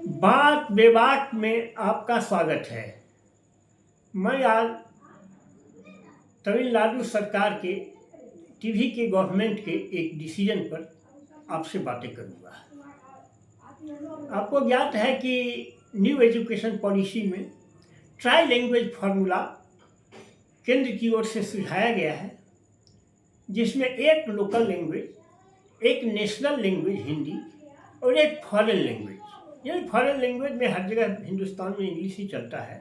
बात बेबाक में आपका स्वागत है। मैं आज तमिलनाडु सरकार के टीवी के गवर्नमेंट के एक डिसीजन पर आपसे बातें करूंगा। आपको ज्ञात है कि न्यू एजुकेशन पॉलिसी में ट्राई लैंग्वेज फार्मूला केंद्र की ओर से सुझाया गया है, जिसमें एक लोकल लैंग्वेज, एक नेशनल लैंग्वेज हिंदी और एक फॉरेन लैंग्वेज। यानी फॉरेन लैंग्वेज में हर जगह हिंदुस्तान में इंग्लिश ही चलता है।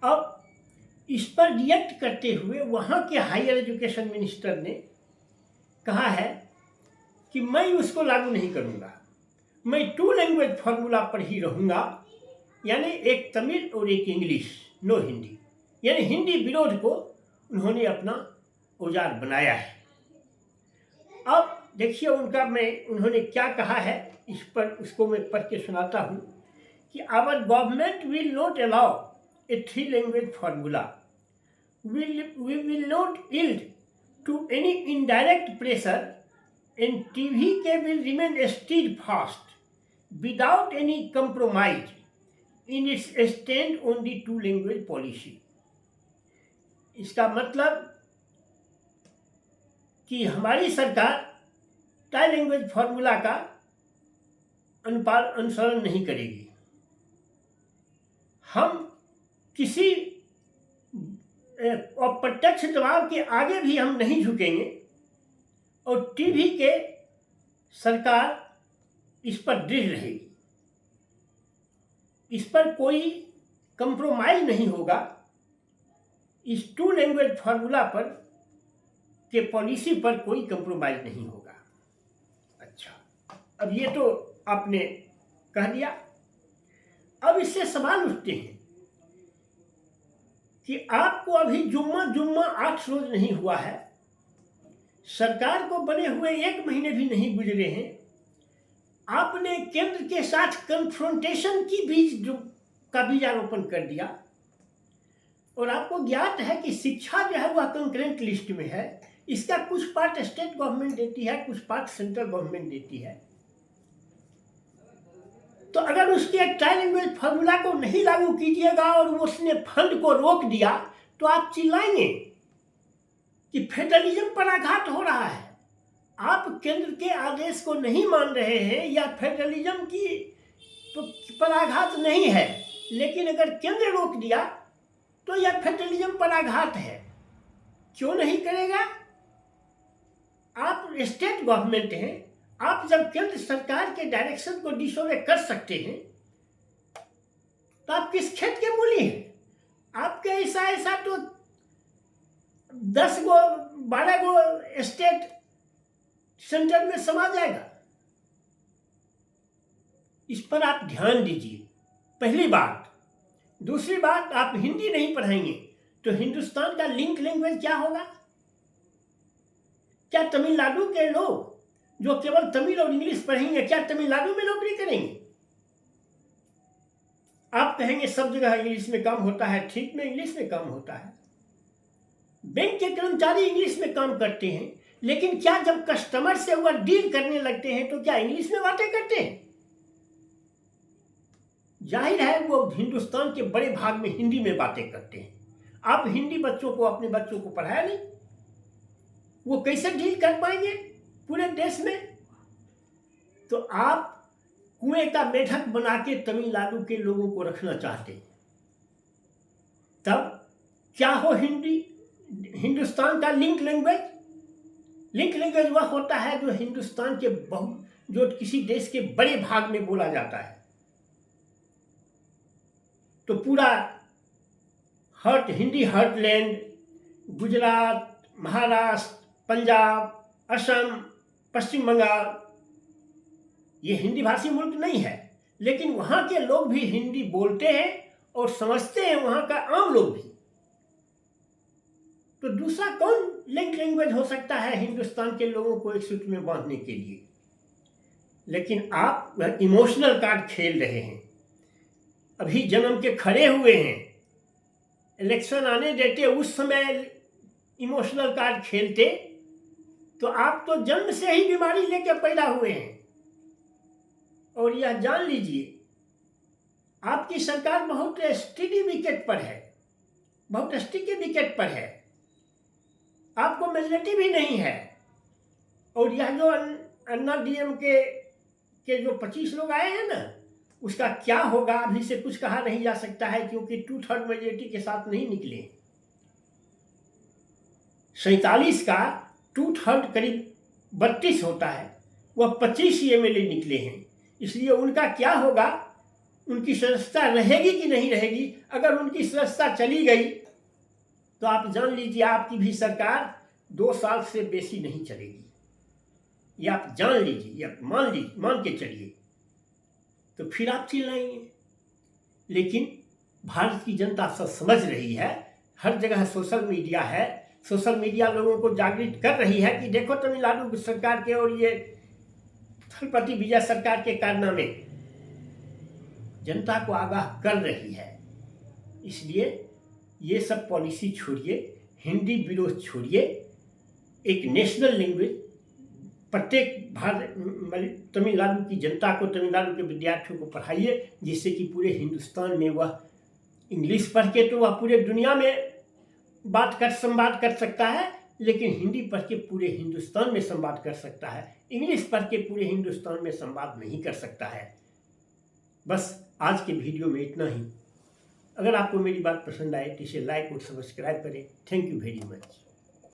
अब इस पर रिएक्ट करते हुए वहाँ के हायर एजुकेशन मिनिस्टर ने कहा है कि मैं उसको लागू नहीं करूँगा, मैं टू लैंग्वेज फार्मूला पर ही रहूँगा, यानी एक तमिल और एक इंग्लिश, नो हिंदी। यानी हिंदी विरोध को उन्होंने अपना औजार बनाया है। अब देखिए उन्होंने क्या कहा है, इस पर उसको मैं पढ़ के सुनाता हूँ कि our government will not allow a three language formula, we will not yield to any indirect pressure, and TVK will remain steadfast without any compromise in its stand on the two language policy। इसका मतलब कि हमारी सरकार tie language formula का अनुसरण नहीं करेगी। हम किसी अप्रत्यक्ष दबाव के आगे भी हम नहीं झुकेंगे और टीवी के सरकार इस पर दृढ़ रहेगी। इस पर कोई कंप्रोमाइज नहीं होगा। इस टू लैंग्वेज फार्मूला पर के पॉलिसी पर कोई कंप्रोमाइज नहीं होगा। अच्छा, अब ये तो आपने कह दिया। अब इससे सवाल उठते हैं कि आपको अभी जुम्मा 8 रोज नहीं हुआ है, सरकार को बने हुए 1 महीने भी नहीं गुजरे हैं, आपने केंद्र के साथ कन्फ्रंटेशन की बीजारोपण कर दिया। और आपको ज्ञात है कि शिक्षा जो है वह कंकरेंट लिस्ट में है। इसका कुछ पार्ट स्टेट गवर्नमेंट देती है, कुछ पार्ट सेंट्रल गवर्नमेंट देती है। तो अगर उसके ट्राई लैंग्वेज फार्मूला को नहीं लागू कीजिएगा और उसने फंड को रोक दिया तो आप चिल्लाएंगे कि फेडरलिज्म पर आघात हो रहा है। आप केंद्र के आदेश को नहीं मान रहे हैं या फेडरलिज्म की पर आघात नहीं है, लेकिन अगर केंद्र रोक दिया तो यह फेडरलिज्म पर आघात है। क्यों नहीं करेगा? आप स्टेट गवर्नमेंट हैं। आप जब केंद्र सरकार के डायरेक्शन को डिसोबे कर सकते हैं तो आप किस खेत के मूली हैं? आपके ऐसा तो 10 गो 12 गो स्टेट सेंटर में समा जाएगा। इस पर आप ध्यान दीजिए, पहली बात। दूसरी बात, आप हिंदी नहीं पढ़ाएंगे तो हिंदुस्तान का लिंक लैंग्वेज क्या होगा? क्या तमिलनाडु के लोग जो केवल तमिल और इंग्लिश पढ़ेंगे क्या तमिलनाडु में नौकरी करेंगे? आप कहेंगे सब जगह इंग्लिश में काम होता है। ठीक में इंग्लिश में काम होता है। बैंक के कर्मचारी इंग्लिश में काम करते हैं, लेकिन क्या जब कस्टमर से वह डील करने लगते हैं तो क्या इंग्लिश में बातें करते हैं? जाहिर है वो हिंदुस्तान के बड़े भाग में हिंदी में बातें करते हैं। आप हिंदी बच्चों को, अपने बच्चों को पढ़ाया नहीं, वो कैसे डील कर पाएंगे पूरे देश में? तो आप कुएं का मेढक बना के तमिलनाडु के लोगों को रखना चाहते हैं। तब क्या हो हिंदुस्तान का लिंक लैंग्वेज वह होता है जो हिंदुस्तान के जो किसी देश के बड़े भाग में बोला जाता है। तो पूरा हिंदी हार्टलैंड, गुजरात, महाराष्ट्र, पंजाब, असम, पश्चिम बंगाल, ये हिंदी भाषी मुल्क नहीं है, लेकिन वहाँ के लोग भी हिंदी बोलते हैं और समझते हैं, वहाँ का आम लोग भी। तो दूसरा कौन लिंक लैंग्वेज हो सकता है हिंदुस्तान के लोगों को एक सूत्र में बांधने के लिए? लेकिन आप इमोशनल कार्ड खेल रहे हैं। अभी जन्म के खड़े हुए हैं, इलेक्शन आने देते, उस समय इमोशनल कार्ड खेलते तो आप तो जन्म से ही बीमारी लेकर पैदा हुए हैं। और और यह जान लीजिए आपकी सरकार बहुत स्टेडी विकेट पर है, बहुत स्टिकी विकेट पर है, आपको मेजोरिटी भी नहीं है। और यह जो अन्ना डीएमके के जो 25 लोग आए हैं ना, उसका क्या होगा अभी से कुछ कहा नहीं जा सकता है, क्योंकि 2/3 मेजोरिटी के साथ नहीं निकले। 47 का 2/3 करीब 32 होता है, वह 25 ही एमएलए निकले हैं। इसलिए उनका क्या होगा, उनकी सदस्यता रहेगी कि नहीं रहेगी। अगर उनकी सदस्यता चली गई तो आप जान लीजिए आपकी भी सरकार 2 साल से बेसी नहीं चलेगी। ये आप जान लीजिए, ये आप मान के चलिए, तो फिर आप चिल्लाएंगे। लेकिन भारत की जनता सब समझ रही है, हर जगह सोशल मीडिया है, सोशल मीडिया लोगों को जागृत कर रही है कि देखो तमिलनाडु सरकार के और ये थलपति विजय सरकार के कारनामे जनता को आगाह कर रही है। इसलिए ये सब पॉलिसी छोड़िए, हिंदी विरोध छोड़िए, एक नेशनल लैंग्वेज प्रत्येक तमिलनाडु की जनता को, तमिलनाडु के विद्यार्थियों को पढ़ाइए, जिससे कि पूरे हिंदुस्तान में वह इंग्लिश पढ़ के तो वह पूरे दुनिया में संवाद कर सकता है, लेकिन हिंदी पढ़ के पूरे हिंदुस्तान में संवाद कर सकता है। इंग्लिश पढ़ के पूरे हिंदुस्तान में संवाद नहीं कर सकता है। बस आज के वीडियो में इतना ही। अगर आपको मेरी बात पसंद आए तो इसे लाइक और सब्सक्राइब करें। Thank you very much.